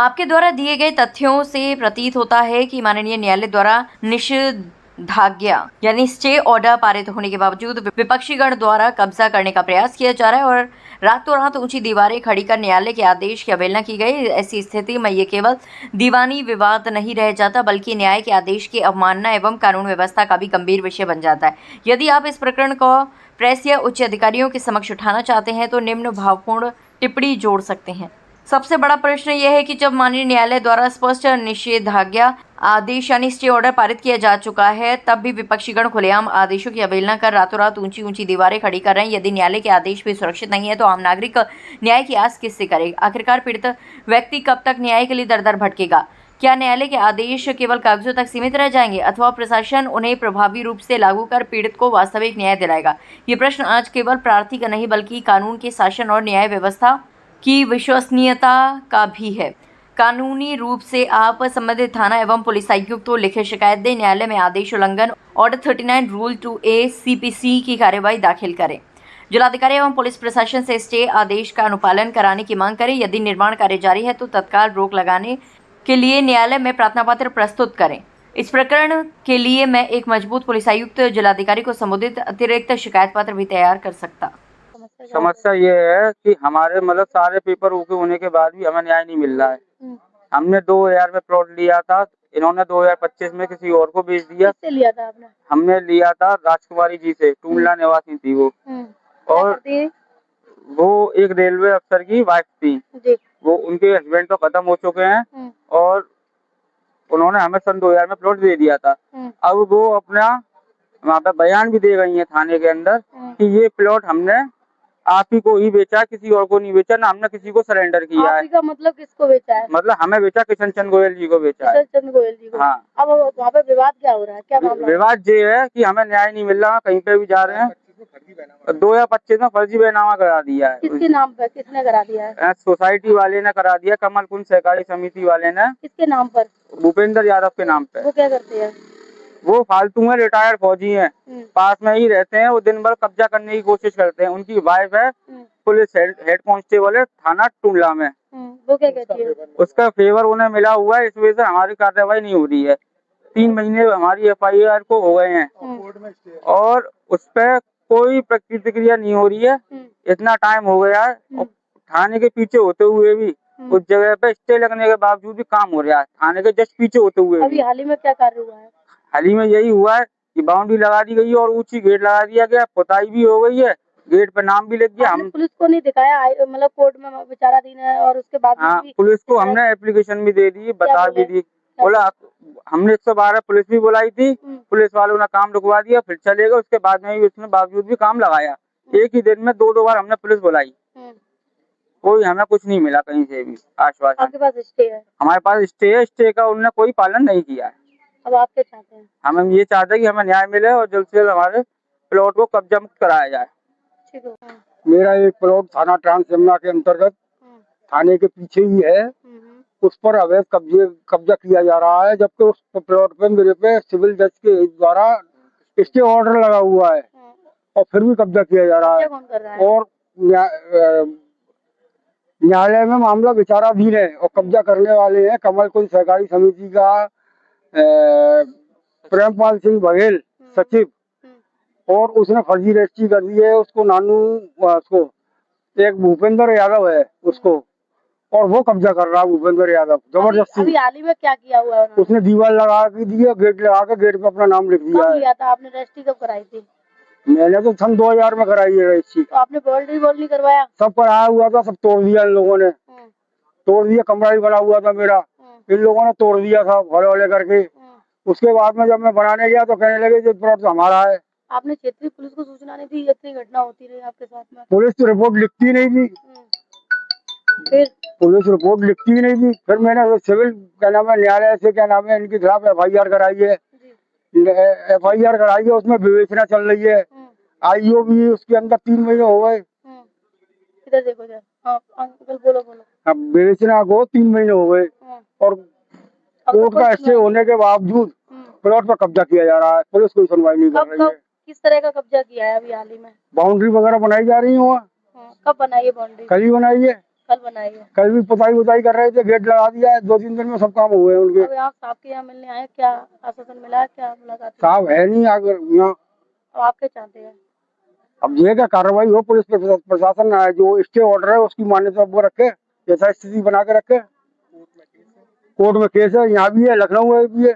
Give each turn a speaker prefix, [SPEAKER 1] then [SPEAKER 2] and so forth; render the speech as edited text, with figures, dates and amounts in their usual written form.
[SPEAKER 1] आपके द्वारा दिए गए तथ्यों से प्रतीत होता है कि माननीय न्यायालय द्वारा निषेधाज्ञा यानी स्टे ऑर्डर पारित होने के बावजूद विपक्षी गण द्वारा कब्जा करने का प्रयास किया जा रहा है और रातों रात ऊंची दीवारें खड़ी कर न्यायालय के आदेश की अवहेलना की गई। ऐसी स्थिति में ये केवल दीवानी विवाद नहीं रह जाता बल्कि न्याय के आदेश की अवमानना एवं कानून व्यवस्था का भी गंभीर विषय बन जाता है। यदि आप इस प्रकरण को प्रेस या उच्च अधिकारियों के समक्ष उठाना चाहते हैं तो निम्न भावपूर्ण टिप्पणी जोड़ सकते हैं। सबसे बड़ा प्रश्न यह है कि जब माननीय न्यायालय द्वारा स्पष्ट निषेधाज्ञा आदेश यानी स्टे ऑर्डर पारित किया जा चुका है, तब भी विपक्षीगण खुलेआम आदेशों की अवहेलना कर रातों रात ऊंची ऊंची दीवारें खड़ी कर रहे हैं। यदि न्यायालय के आदेश भी सुरक्षित नहीं है तो आम नागरिक न्याय की आस किससे करे? आखिरकार पीड़ित व्यक्ति कब तक न्याय के लिए दर दर भटकेगा? क्या न्यायालय के आदेश केवल कागजों तक सीमित रह जाएंगे अथवा प्रशासन उन्हें प्रभावी रूप से लागू कर पीड़ित को वास्तविक न्याय दिलाएगा? ये प्रश्न आज केवल प्रार्थी का नहीं बल्कि कानून के शासन और न्याय व्यवस्था की विश्वसनीयता का भी है। कानूनी रूप से आप संबंधित थाना एवं पुलिस आयुक्त को लिखित शिकायत दें, न्यायालय में आदेश उल्लंघन ऑर्डर 39 रूल 2A CPC की कार्यवाही दाखिल करें, जिलाधिकारी एवं पुलिस प्रशासन से स्टे आदेश का अनुपालन कराने की मांग करें। यदि निर्माण कार्य जारी है तो तत्काल रोक लगाने के लिए न्यायालय में प्रार्थना पत्र प्रस्तुत करें। इस प्रकरण के लिए मैं एक मजबूत पुलिस आयुक्त जिलाधिकारी को संबोधित अतिरिक्त शिकायत पत्र भी तैयार कर सकता।
[SPEAKER 2] समस्या ये है कि हमारे मतलब सारे पेपर ओके होने के बाद भी हमें न्याय नहीं मिल रहा है। हमने 2000 में प्लॉट लिया था, इन्होंने 2025 में किसी और को बेच दिया।
[SPEAKER 3] किससे लिया था आपने?
[SPEAKER 2] हमने लिया था राजकुमारी जी से, टूंडला निवासी थी वो। और वो एक रेलवे अफसर की वाइफ थी। वो उनके हस्बैंड तो खत्म हो चुके हैं और उन्होंने हमें सन 2000 में प्लॉट दे दिया था। अब वो अपना वहाँ पे बयान भी दे गई है थाने के अंदर कि ये प्लॉट हमने आप ही को ही बेचा, किसी और को नहीं बेचा, ना हमने किसी को सरेंडर किया है।
[SPEAKER 3] का मतलब किसको बेचा है?
[SPEAKER 2] मतलब हमें बेचा, किशन चंद गोयल जी को बेचा है।
[SPEAKER 3] किशन चंद गोयल जी को।
[SPEAKER 2] हाँ।
[SPEAKER 3] अब वहाँ पे विवाद क्या हो रहा है? क्या मामला?
[SPEAKER 2] विवाद ये है कि हमें न्याय नहीं मिल रहा, कहीं पे भी जा रहे हैं। 2025 में फर्जी बैनामा करा दिया है।
[SPEAKER 3] किसके नाम पर? किसने करा दिया है?
[SPEAKER 2] सोसाइटी वाले ने करा दिया, कमल कुंज सहकारी समिति वाले ने।
[SPEAKER 3] किसके नाम पर?
[SPEAKER 2] भूपेंद्र यादव के नाम पे।
[SPEAKER 3] वो क्या करते हैं?
[SPEAKER 2] वो फालतू में रिटायर्ड फौजी हैं, पास में ही रहते हैं। वो दिन भर कब्जा करने की कोशिश करते हैं। उनकी वाइफ है पुलिस हेड कांस्टेबल है थाना टूंडला में।
[SPEAKER 3] वो क्या कहती है?
[SPEAKER 2] उसका फेवर उन्हें मिला हुआ है, इस वजह से हमारी कार्रवाई नहीं हो रही है। 3 महीने हमारी FIR को हो गए हैं और उस पर कोई प्रतिक्रिया नहीं हो रही है। इतना टाइम हो गया है और थाने के पीछे होते हुए भी उस जगह पे स्टे लगने के बावजूद भी काम हो रहा है। थाने के जस्ट पीछे होते हुए
[SPEAKER 3] अभी हाल ही में क्या कार्य हुआ है?
[SPEAKER 2] हाल ही में यही हुआ है कि बाउंड्री लगा दी गई है और ऊंची गेट लगा दिया गया, पुताई भी हो गई है, गेट पे नाम भी लिख गया। हम
[SPEAKER 3] पुलिस को नहीं दिखाया, मतलब कोर्ट में विचाराधीन है और उसके बाद
[SPEAKER 2] पुलिस को हमने एप्लीकेशन भी दे दी, बता भी दी। बोला हमने 112 पुलिस भी बुलाई थी, पुलिस वालों ने काम रुकवा दिया, फिर चले गए। उसके बाद में भी उसने बावजूद भी काम लगाया। एक ही दिन में 2 बार हमने पुलिस बुलाई, कोई हमें कुछ नहीं मिला कहीं से भी आश्वासन।
[SPEAKER 3] आपके पास स्टे है? हमारे पास
[SPEAKER 2] स्टे है, स्टे का उन्होंने कोई पालन नहीं किया है।
[SPEAKER 3] अब आप क्या चाहते हैं?
[SPEAKER 2] हम ये चाहते हैं कि हमें न्याय मिले और जल्द से जल्द हमारे प्लॉट को कब्जा मुक्त कराया जाए।
[SPEAKER 3] ठीक है।
[SPEAKER 4] मेरा एक प्लॉट थाना ट्रांस यमुना के अंतर्गत थाने के पीछे ही है, उस पर अवैध कब्जा किया जा रहा है, जबकि उस प्लॉट पे मेरे पे सिविल जज के द्वारा स्टे ऑर्डर लगा हुआ है और फिर भी कब्जा किया जा रहा है।
[SPEAKER 3] कौन कर रहा है?
[SPEAKER 4] और न्यायालय में मामला विचाराधीन है और कब्जा करने वाले हैं कमल कुंज सहकारी समिति का प्रेमपाल सिंह बघेल सचिव, और उसने फर्जी रजिस्ट्री कर दी है। उसको नानू उसको एक भूपेंद्र यादव है उसको, और वो कब्जा कर रहा है भूपेंद्र यादव जबरदस्ती।
[SPEAKER 3] अभी हाल ही में क्या किया हुआ है?
[SPEAKER 4] उसने दीवार लगा के दी है, गेट लगा के गेट पे अपना नाम लिख दिया है।
[SPEAKER 3] किया था आपने? रजिस्ट्री कब कराई थी?
[SPEAKER 4] मैंने तो सन 2000 में कराई है रजिस्ट्री।
[SPEAKER 3] तो आपने बाउंड्री वॉल नहीं करवाया?
[SPEAKER 4] सब कराया हुआ था, सब तोड़ दिया इन लोगों ने, तोड़ दिया। कमरा भी बना हुआ था मेरा, इन लोगों ने तोड़ दिया था भले वाले करके। उसके बाद में जब मैं बनाने गया तो कहने लगे ये प्लॉट हमारा है।
[SPEAKER 3] आपने क्षेत्रीय पुलिस को सूचना नहीं दी? इतनी घटना होती रही आपके साथ में।
[SPEAKER 4] पुलिस तो रिपोर्ट लिखती नहीं थी,
[SPEAKER 3] फिर
[SPEAKER 4] पुलिस रिपोर्ट लिखती नहीं थी। फिर मैंने सिविल क्या नाम है न्यायालय से क्या नाम है इनके खिलाफ FIR कराई है। FIR कराई है, उसमें विवेचना चल रही है। IO भी उसके अंदर 3 महीने हो गए।
[SPEAKER 3] इधर देखो जरा। हाँ अंकल बोलो।
[SPEAKER 4] अब विवेचना को 3 महीने हो गए और कोर्ट का स्टे होने के बावजूद प्लॉट पर कब्जा किया जा रहा है। पुलिस कोई सुनवाई नहीं कर रही है।
[SPEAKER 3] किस तरह का कब्जा किया है अभी हाल ही में?
[SPEAKER 4] बाउंड्री वगैरह बनाई जा रही है वहाँ।
[SPEAKER 3] कब बनाई है बाउंड्री?
[SPEAKER 4] कल ही बनाई है।
[SPEAKER 3] कल बनाई है।
[SPEAKER 4] कल भी पुताई उताई कर रहे थे, गेट लगा दिया है, 2-3 दिन में सब काम हुए हैं उनके।
[SPEAKER 3] अभी आप साहब के यहाँ मिलने आए, क्या आश्वासन मिला है, क्या मुलाकात हुई?
[SPEAKER 4] साहब है नहीं अगर यहाँ।
[SPEAKER 3] अब आप क्या चाहते हैं?
[SPEAKER 4] अब ये क्या कार्रवाई हो, पुलिस प्रशासन जो स्टे ऑर्डर है उसकी मान्यता वो रखे, ऐसा स्थिति बना के रखे। कोर्ट में केस है, यहाँ भी है, लखनऊ में भी है।